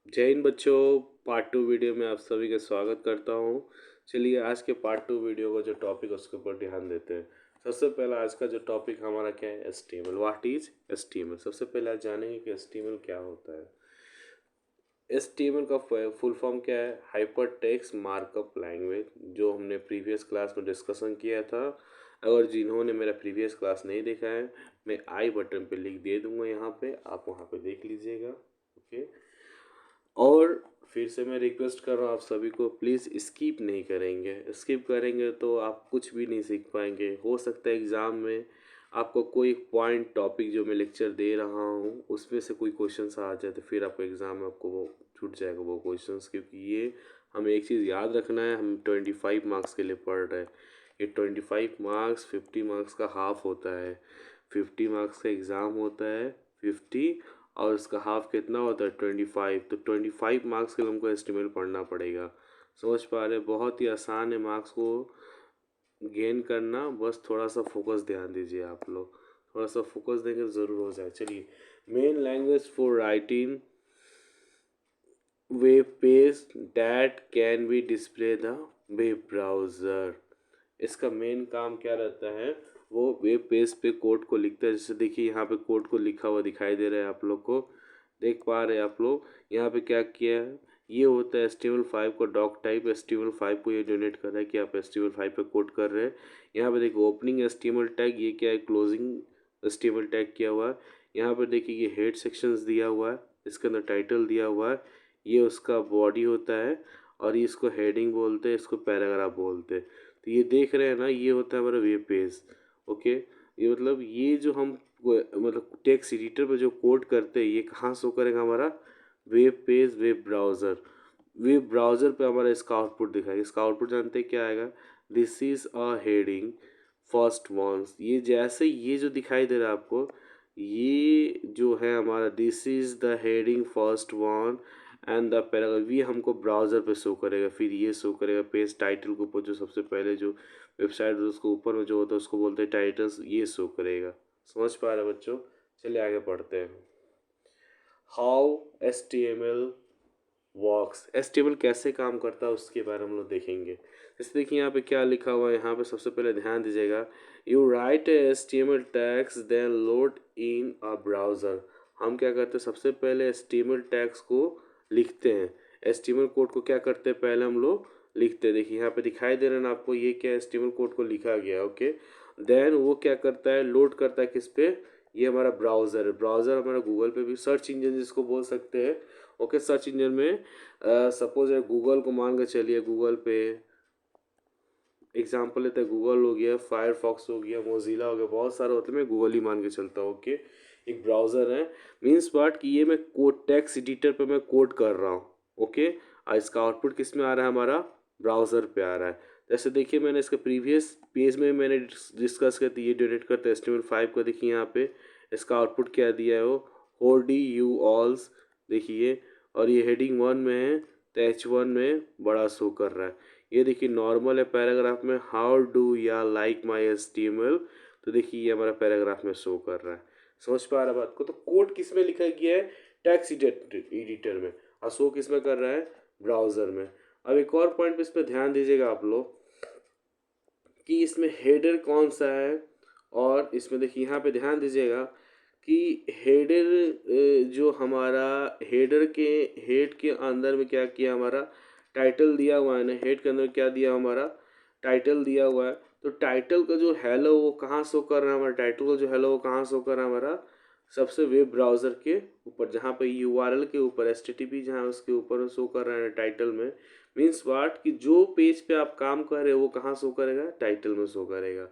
जय हिंद बच्चों। Part 2 video में आप सभी का स्वागत करता हूँ। चलिए आज के पार्ट 2 वीडियो का जो टॉपिक है उसके ऊपर ध्यान देते हैं। सबसे पहला आज का जो टॉपिक हमारा क्या है, HTML। What is HTML? सबसे पहले आज जानेंगे कि HTML क्या होता है। HTML का फुल फॉर्म क्या है? हाइपर टेक्स्ट मार्कअप लैंग्वेज, जो हमने प्रीवियस क्लास में डिस्कशन किया था। अगर जिन्होंने मेरा प्रीवियस क्लास नहीं देखा है, मैं आई बटन पे लिंक दे दूंगा, यहाँ पे आप वहाँ पे देख लीजिएगा। ओके। और फिर से मैं रिक्वेस्ट कर रहा हूँ आप सभी को, प्लीज़ स्किप नहीं करेंगे। स्किप करेंगे तो आप कुछ भी नहीं सीख पाएंगे। हो सकता है एग्ज़ाम में आपको कोई पॉइंट टॉपिक जो मैं लेक्चर दे रहा हूँ उसमें से कोई क्वेश्चंस आ जाए, तो फिर आपको एग्ज़ाम में आपको वो छूट जाएगा वो क्वेश्चंस। क्योंकि ये हमें एक चीज़ याद रखना है, हम 25 मार्क्स के लिए पढ़ रहे हैं। ये 25 मार्क्स 50 मार्क्स का हाफ होता है। 50 मार्क्स का एग्ज़ाम होता है 50, और उसका हाफ कितना होता है 25। तो 25 मार्क्स के लिए हमको एस्टिमेल पढ़ना पड़ेगा। समझ पा रहे? बहुत ही आसान है मार्क्स को गेन करना, बस थोड़ा सा फोकस ध्यान दीजिए आप लोग। थोड़ा सा फोकस देंगे तो ज़रूर हो जाए। चलिए, main language for writing web page that can be display the web browser. इसका मेन काम क्या रहता है? वो वेब पेज पे कोड को लिखता है। जैसे देखिए यहाँ पे कोड को लिखा हुआ दिखाई दे रहा है आप लोग को, देख पा रहे हैं आप लोग? यहाँ पे क्या किया है, ये होता है HTML5 का डॉक टाइप। HTML5 को ये डोनेट कर रहा है कि आप HTML5 पे कोड कर रहे हैं। यहाँ पे देखिए ओपनिंग HTML टैग, ये क्या है, क्लोजिंग HTML टैग किया हुआ है। यहाँ पर देखिए ये हेड सेक्शंस दिया हुआ है, इसके अंदर टाइटल दिया हुआ है, ये उसका बॉडी होता है, और ये इसको हेडिंग बोलते हैं, इसको पैराग्राफ बोलते हैं। तो ये देख रहे हैं ना, ये होता है हमारा वेब पेज। ओके। ये मतलब ये जो हम मतलब टेक्स्ट एडिटर पर जो कोड करते हैं, ये कहाँ शो करेगा? हमारा web page, web browser. Web browser पे हमारा इसका आउटपुट दिखाएगा। इसका आउटपुट जानते हैं क्या आएगा? This is a heading first ones. ये जैसे ये जो दिखाई दे रहा है आपको, ये जो है हमारा this is the heading first one and the paragraph, ये हमको ब्राउज़र पे शो करेगा। फिर ये शो करेगा पेज टाइटल के ऊपर, जो सबसे पहले जो वेबसाइट उसको ऊपर में जो होता है उसको बोलते हैं टाइटल्स, ये शो करेगा। समझ पा रहे बच्चों? चलिए आगे पढ़ते हैं। How HTML works. HTML कैसे काम करता है उसके बारे में हम लोग देखेंगे। जैसे देखिए यहाँ पे क्या लिखा हुआ है, यहाँ पे सबसे पहले ध्यान दीजिएगा। You write HTML tags then load in a browser. हम क्या करते हैं, सबसे पहले HTML टैग्स को लिखते हैं। HTML कोड को क्या करते हैं, पहले हम लोग लिखते हैं। देखिए यहाँ पे दिखाई दे रहा है ना आपको, ये क्या HTML कोड को लिखा गया है। ओके। देन वो क्या करता है, लोड करता है किस पे? ये हमारा ब्राउज़र है। ब्राउज़र हमारा गूगल पे भी, सर्च इंजन जिसको बोल सकते हैं। ओके। सर्च इंजन में सपोज है गूगल को मान के चलिए, गूगल पे एग्जांपल लेते हैं। गूगल हो गया, फायरफॉक्स हो गया, मोजिला हो गया, बहुत सारे होते हैं, मैं गूगल ही मान के चलता हूँ। ओके। एक ब्राउज़र है, मीन्स बात कि ये मैं कोड टेक्स्ट एडिटर पे मैं कोड कर रहा हूँ। ओके। और इसका आउटपुट किस में आ रहा है? हमारा ब्राउज़र पे आ रहा है। जैसे देखिए मैंने इसके प्रीवियस पेज में मैंने डिस्कस किया था, ये डोनेट करते हैं HTML5 का। देखिए यहाँ पे इसका आउटपुट क्या दिया है, वो होडी यू ऑल्स, देखिए। और ये हेडिंग 1 में है, तो H1 में बड़ा शो कर रहा है। ये देखिए नॉर्मल है पैराग्राफ में, हाउ डू या लाइक माई HTML। तो देखिए ये हमारा पैराग्राफ में शो कर रहा है। समझ पा रहा है बात को? तो कोड किस में लिखा गया है? टेक्स्ट एडिटर में। और शो किस में कर रहा है? ब्राउज़र में। अब एक और पॉइंट पे इस पर ध्यान दीजिएगा आप लोग कि इसमें हेडर कौन सा है। और इसमें देखिए यहाँ पे ध्यान दीजिएगा कि हेडर जो हमारा हेडर के हेड के अंदर में क्या किया, हमारा टाइटल दिया हुआ है ना। हेड के अंदर क्या दिया, हमारा टाइटल दिया हुआ है। तो टाइटल का जो हेलो वो कहाँ शो कर रहा है? हमारा टाइटल का जो हेलो वो कहाँ शो कर रहा है? हमारा सबसे वेब ब्राउज़र के ऊपर, जहाँ पे URL के ऊपर HTTP जहाँ उसके ऊपर शो कर रहा है टाइटल में। मीन्स वाट कि जो पेज पे आप काम कर रहे हो वो कहाँ शो करेगा? टाइटल में शो करेगा।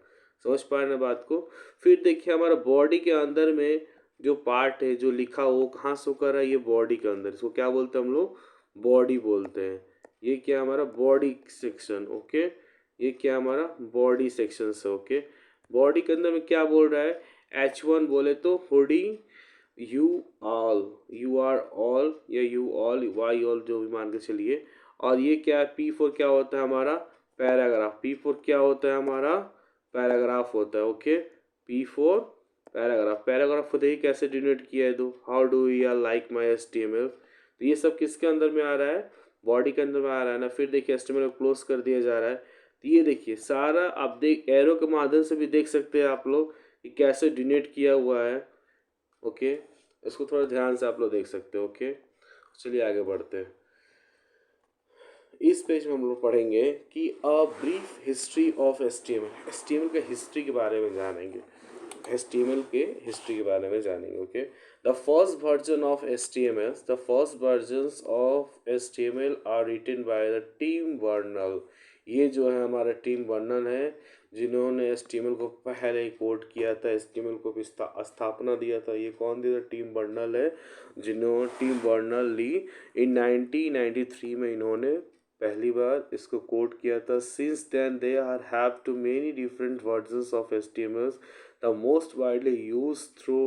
समझ पा रहे हैं बात को? फिर देखिए हमारा बॉडी के अंदर में जो पार्ट है जो लिखा हो वो कहाँ शो कर रहा है? ये बॉडी के अंदर। इसको क्या बोलते हैं हम लोग? बॉडी बोलते हैं। ये क्या हमारा बॉडी सेक्शन। ओके। ये क्या हमारा बॉडी सेक्शन है। ओके। बॉडी के अंदर में क्या बोल रहा है? H1 बोले तो howdy you all, you are all या यू ऑल, वाई ऑल, जो भी मान के चलिए। और ये क्या है? P4 क्या होता है? हमारा पैराग्राफ। P4 क्या होता है? हमारा पैराग्राफ होता है। ओके। P4 paragraph. पैराग्राफ को देखिए कैसे डिनोट किया है, दो how do you like my HTML। तो ये सब किसके अंदर में आ रहा है, बॉडी के अंदर में आ रहा है ना। फिर देखिए HTML को क्लोज कर दिया जा रहा है, तो ये देखिए सारा आप देख एरो के माध्यम से भी देख सकते हैं आप लोग कि कैसे डिनोट किया हुआ है। ओके, इसको थोड़ा ध्यान से आप लोग देख सकते हो। ओके, चलिए आगे बढ़ते हैं। इस पेज में हम लोग पढ़ेंगे कि a brief history of HTML, HTML के हिस्ट्री के बारे में जानेंगे, HTML के हिस्ट्री के बारे में जानेंगे। Okay, the first version of HTML, the first versions of HTML are written by the Tim Berners-Lee. ये जो है हमारा टिम बर्नल है, जिन्होंने HTML को पहले कोड किया था, HTML को भी स्थापना दिया था। ये कौन दिया था, टीम बर्नल है, जिन्होंने टीम बर्नल ली इन 1993 में इन्होंने पहली बार इसको कोड किया था। Since then they are have too many different versions of HTML। The most widely used through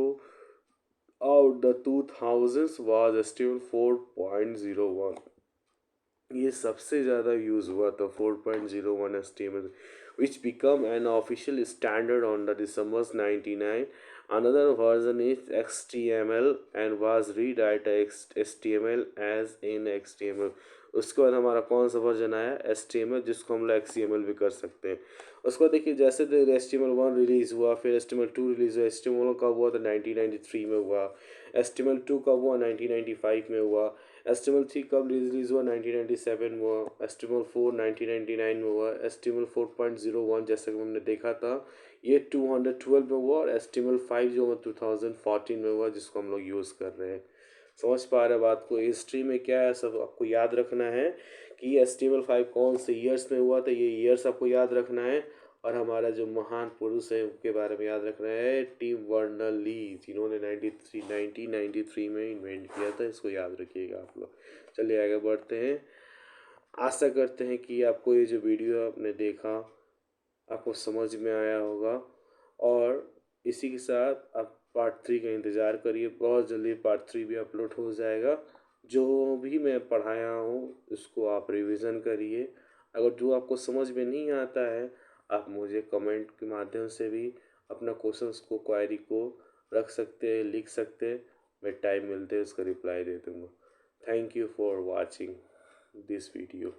out the 2000s was HTML 4.01। ये सबसे ज़्यादा यूज़ हुआ था 4.01 HTML, which become an official standard on the December 99। Another version is XTML and was rewrite HTML as in XTML। उसके बाद हमारा कौन सा वर्जन आया, HTML, जिसको हम लोग XCML भी कर सकते हैं। उसको देखिए जैसे HTML 1 रिलीज़ हुआ, फिर HTML 2 रिलीज़ हुआ। HTML 1 कब हुआ था, 1993 में हुआ। HTML 2 कब हुआ, 1995 में हुआ। HTML 3 कब रिलीज़ हुआ, 1997 में हुआ। HTML 4 1999 में हुआ। HTML 4.01 जैसे कि हमने देखा था ये 212 में हुआ। और HTML 5 जो 2014 में हुआ, जिसको हम लोग यूज़ कर रहे हैं। समझ पा रहे बात को। हिस्ट्री में क्या है सब आपको याद रखना है कि HTML 5 कौन से ईयर्स में हुआ था, ये ईयर्स आपको याद रखना है। और हमारा जो महान पुरुष है उनके बारे में याद रखना है, टिम बर्नर ली, जिन्होंने 1993 में इन्वेंट किया था। इसको याद रखिएगा आप लोग। चलिए आगे बढ़ते हैं। आशा करते हैं कि आपको ये जो वीडियो आपने देखा आपको समझ में आया होगा। और इसी के साथ आप पार्ट 3 का इंतज़ार करिए, बहुत जल्दी पार्ट 3 भी अपलोड हो जाएगा। जो भी मैं पढ़ाया हूँ उसको आप रिवीजन करिए। अगर जो आपको समझ में नहीं आता है, आप मुझे कमेंट के माध्यम से भी अपना क्वेश्चंस को, क्वेरी को रख सकते हैं, लिख सकते हैं। मैं टाइम मिलते उसका रिप्लाई दे दूँगा। Thank you for watching this video.